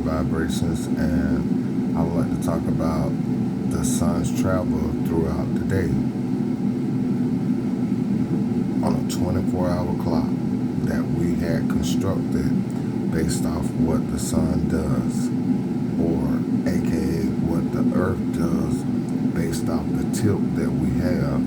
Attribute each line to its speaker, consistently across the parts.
Speaker 1: Vibrations, and I would like to talk about the sun's travel throughout the day on a 24-hour clock that we had constructed based off what the sun does, or aka what the earth does based off the tilt that we have,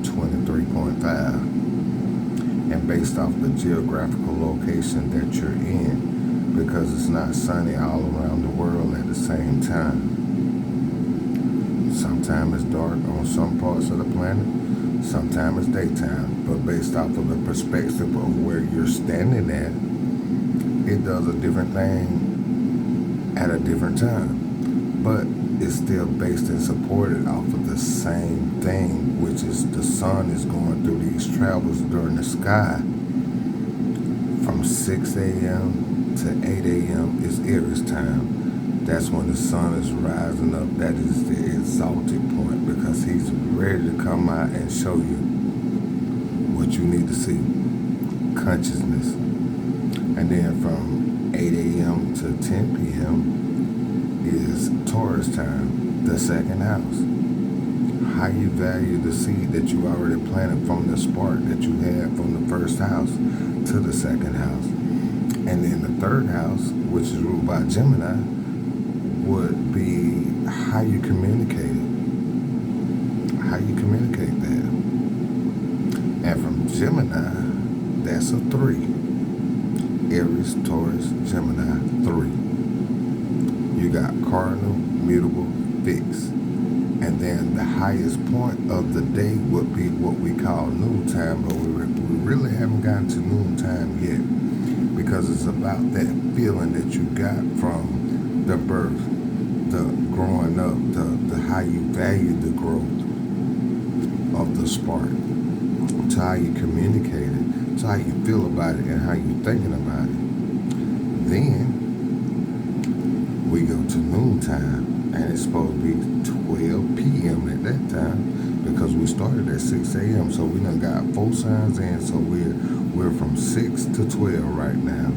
Speaker 1: 23.5, and based off the geographical location that you're in, because it's not sunny all around the world at the same time. Sometimes it's dark on some parts of the planet, sometimes it's daytime, but based off of the perspective of where you're standing at, it does a different thing at a different time. But it's still based and supported off of the same thing, which is the sun is going through these travels during the sky from 6 a.m. to 8 a.m. is Aries time. That's when the sun is rising up. That is the exalted point, because he's ready to come out and show you what you need to see, consciousness. And then from 8 a.m. to 10 p.m. is Taurus time, the second house. How you value the seed that you already planted from the spark that you had from the first house to the second house. And then the third house, which is ruled by Gemini, would be how you communicate it. How you communicate that. And from Gemini, that's a 3. Aries, Taurus, Gemini, 3. You got cardinal, mutable, fixed. And then the highest point of the day would be what we call noontime, but we really haven't gotten to noontime yet, because it's about that feeling that you got from the birth, the growing up, the how you value the growth of the spark, to how you communicate it, to how you feel about it, and how you're thinking about it. Then we go to noontime, and it's supposed to be 12 p.m. at that time, because we started at 6 a.m. So we done got 4 signs in, so we're from 6 to 12 right now.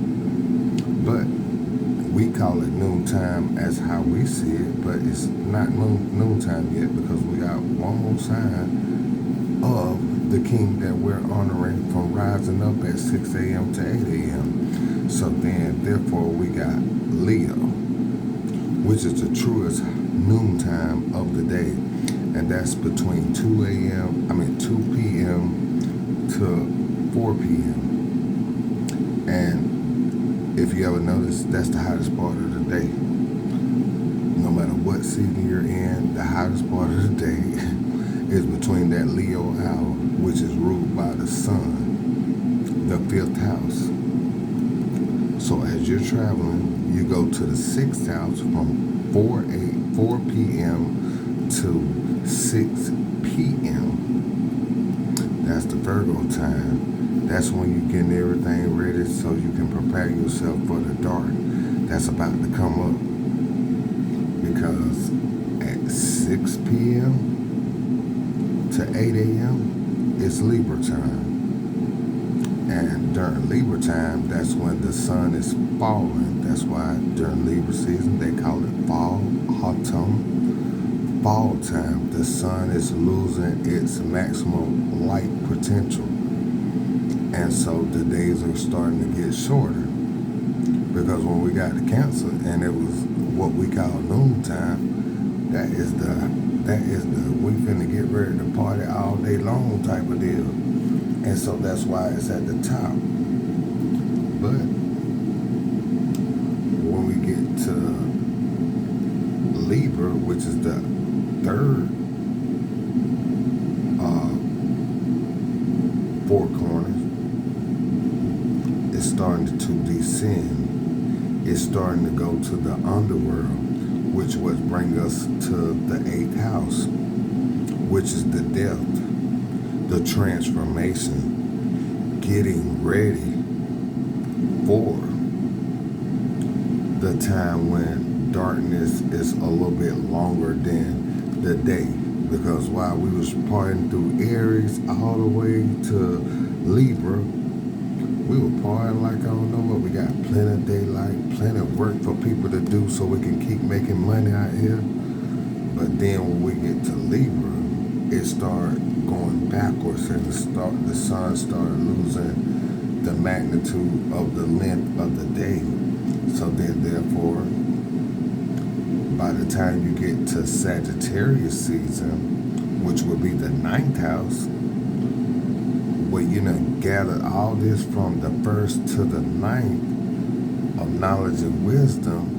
Speaker 1: But we call it noontime as how we see it, but it's not noontime yet, because we got one more sign of the king that we're honoring from rising up at 6 a.m. to 8 a.m. So then, therefore, we got Leo, which is the truest noontime of the day, and that's between 2 p.m. to 4 p.m. And if you ever notice, that's the hottest part of the day. No matter what season you're in, the hottest part of the day is between that Leo hour, which is ruled by the sun, the 5th house. So as you're traveling, you go to the 6th house from 4 p.m. to 6 p.m. That's the Virgo time. That's when you're getting everything ready so you can prepare yourself for the dark that's about to come up. Because at 6 p.m. to 8 a.m. is Libra time. And during Libra time, that's when the sun is falling. That's why during Libra season, they call it fall, autumn, fall time. The sun is losing its maximum light potential. And so the days are starting to get shorter. Because when we got the Cancer and it was what we call noontime, that is the we finna get ready to party all day long type of deal. And so that's why it's at the top. But when we get to Libra, which is the 3rd four corners, it's starting to descend. It's starting to go to the underworld, which would bring us to the 8th house, which is the death, the transformation, getting ready for the time when darkness is a little bit longer than the day. Because while we was parting through Aries all the way to Libra, We were partying like I don't know what. We got plenty of daylight, plenty of work for people to do so we can keep making money out here. But then when we get to Libra, it start going backwards and the sun started losing the magnitude of the length of the day. So then therefore, by the time you get to Sagittarius season, which would be the 9th house, where you done gathered all this from the 1st to the 9th of knowledge and wisdom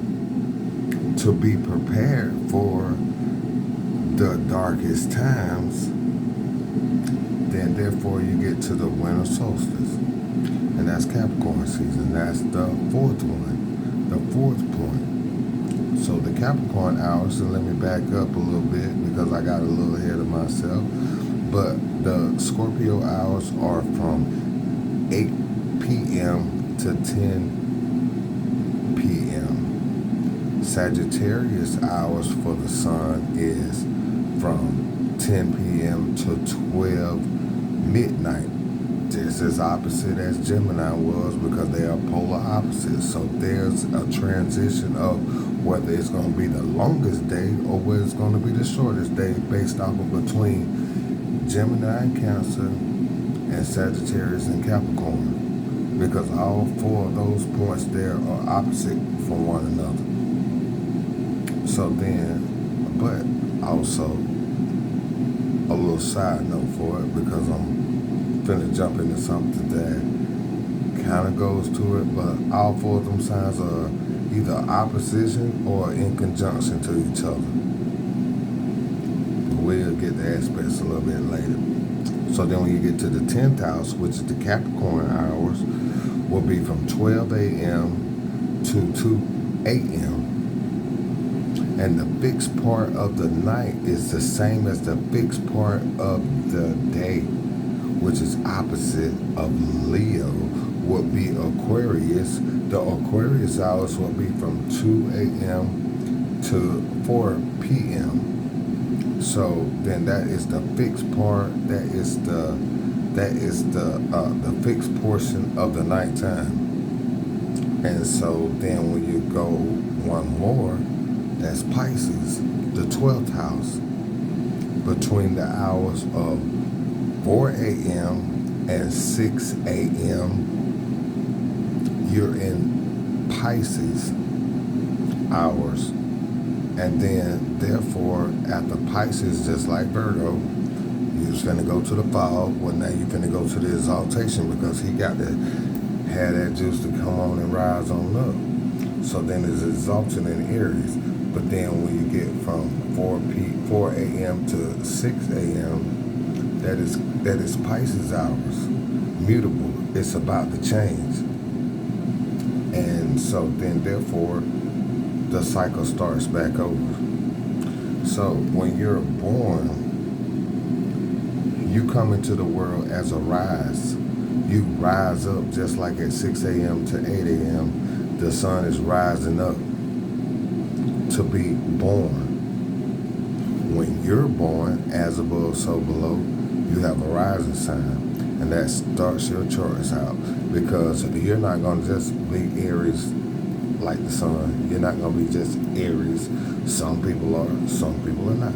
Speaker 1: to be prepared for the darkest times, then therefore you get to the winter solstice. And that's Capricorn season. That's the 4th one, the 4th point. So the Capricorn hours, so let me back up a little bit because I got a little ahead of myself. But the Scorpio hours are from 8 p.m. to 10 p.m. Sagittarius hours for the sun is from 10 p.m. to 12 midnight. Just as opposite as Gemini was because they are polar opposites. So there's a transition of whether it's going to be the longest day or whether it's going to be the shortest day based off of between Gemini and Cancer and Sagittarius and Capricorn, because all 4 of those points there are opposite from one another. So then, but also a little side note for it because I'm finna jump into something that kind of goes to it, but all 4 of them signs are either opposition or in conjunction to each other. We'll get the aspects a little bit later. So then when you get to the 10th house, which is the Capricorn hours, will be from 12 a.m. to 2 a.m. And the fixed part of the night is the same as the fixed part of the day, which is opposite of Leo, would be Aquarius. The Aquarius hours will be from 2 a.m. to 4 p.m. So then that is the fixed part. That is the fixed portion of the nighttime. And so then when you go one more, that's Pisces, the 12th house, between the hours of 4 a.m. and 6 a.m. You're in Pisces hours. And then, therefore, after Pisces, just like Virgo, you're just finna go to the fall. Well, now you're finna go to the exaltation because he got to have that juice to come on and rise on up. So then it's exalted in Aries. But then when you get from 4 a.m. to 6 a.m., that is Pisces hours, mutable. It's about to change. And so then, therefore, the cycle starts back over. So when you're born, you come into the world as a rise. You rise up just like at 6 a.m. to 8 a.m. The sun is rising up to be born. When you're born, as above, so below, you have a rising sign. And that starts your charts out, because you're not going to just be Aries like the sun. You're not going to be just Aries. Some people are, some people are not.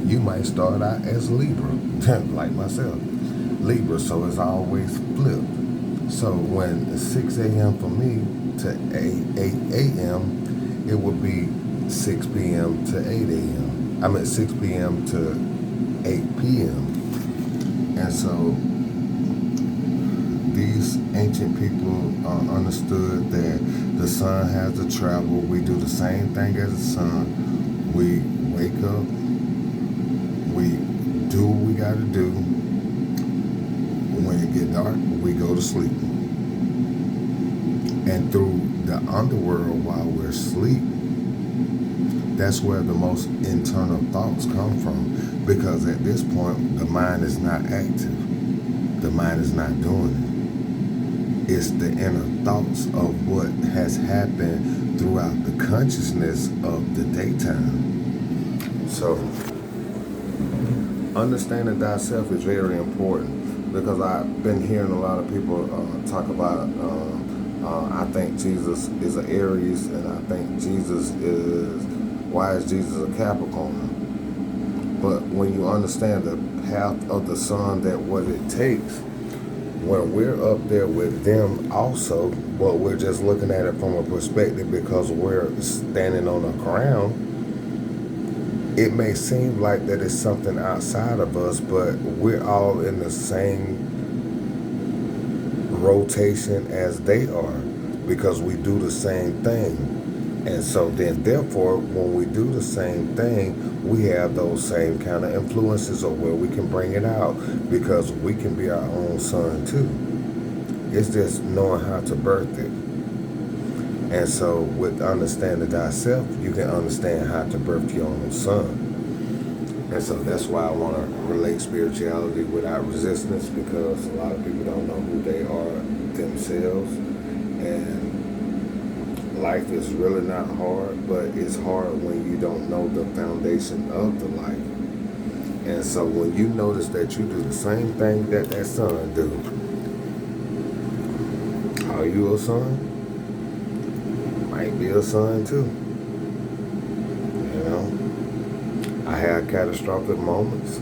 Speaker 1: You might start out as Libra, like myself. Libra, so it's always flipped. So when 6 a.m. for me to 8 a.m., it would be 6 p.m. to 8 a.m. I mean 6 p.m. to 8 p.m. And so these ancient people understood that the sun has to travel. We do the same thing as the sun. We wake up, we do what we got to do. When it get dark, we go to sleep. And through the underworld while we're asleep, that's where the most internal thoughts come from. Because at this point, the mind is not active. The mind is not doing it. It's the inner thoughts of what has happened throughout the consciousness of the daytime. So, understanding thyself is very important, because I've been hearing a lot of people talk about. I think Jesus is an Aries, and I think Jesus is. Why is Jesus a Capricorn? But when you understand the path of the sun, that what it takes, when we're up there with them also, but we're just looking at it from a perspective because we're standing on the ground, it may seem like that it's something outside of us, but we're all in the same rotation as they are because we do the same thing. And so then therefore when we do the same thing, we have those same kind of influences or where we can bring it out because we can be our own sun too. It's just knowing how to birth it. And so with understanding thyself, you can understand how to birth your own son. And so that's why I want to relate spirituality without resistance, because a lot of people don't know who they are themselves. And life is really not hard, but it's hard when you don't know the foundation of the life. And so when you notice that you do the same thing that that son do, are you a son? Might be a son too. You know? I have catastrophic moments.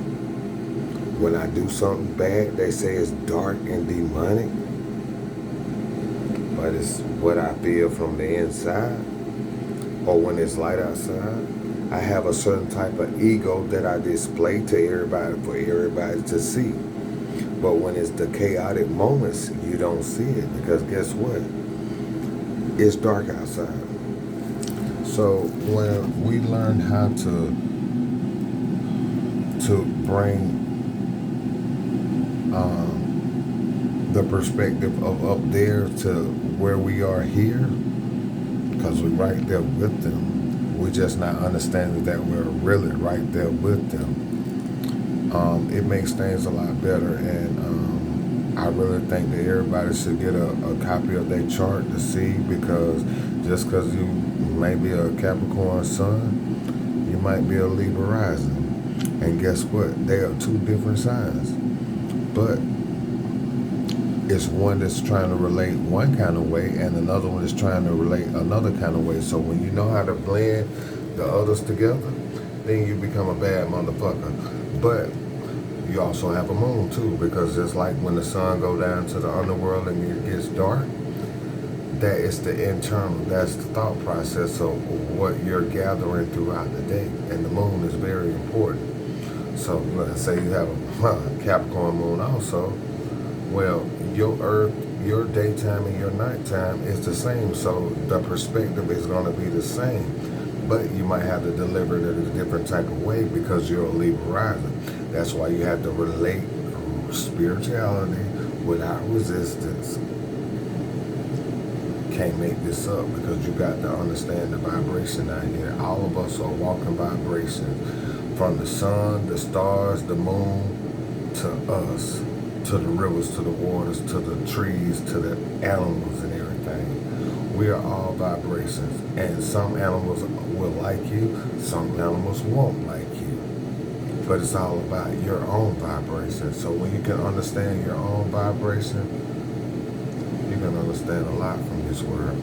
Speaker 1: When I do something bad, they say it's dark and demonic. But it's what I feel from the inside. Or when it's light outside, I have a certain type of ego that I display to everybody for everybody to see. But when it's the chaotic moments, you don't see it because guess what? It's dark outside. So when we learn how to bring the perspective of up there to where we are here, because we're right there with them. We're just not understanding that we're really right there with them. It makes things a lot better, and I really think that everybody should get a copy of their chart to see, because just because you may be a Capricorn sun, you might be a Libra rising. And guess what? They are two different signs. But it's one that's trying to relate one kind of way and another one is trying to relate another kind of way. So when you know how to blend the others together, then you become a bad motherfucker. But you also have a moon too, because just like when the sun go down to the underworld and it gets dark, that is the internal, that's the thought process of what you're gathering throughout the day. And the moon is very important. So let's say you have a Capricorn moon also. Well, your earth, your daytime and your nighttime is the same. So the perspective is going to be the same. But you might have to deliver it in a different type of way because you're a Libra rising. That's why you have to relate spirituality without resistance. Can't make this up because you got to understand the vibration out here. All of us are walking vibrations. From the sun, the stars, the moon, to us, to the rivers, to the waters, to the trees, to the animals and everything. We are all vibrations. And some animals will like you, some animals won't like you. But it's all about your own vibration. So when you can understand your own vibration, you can understand a lot from this world.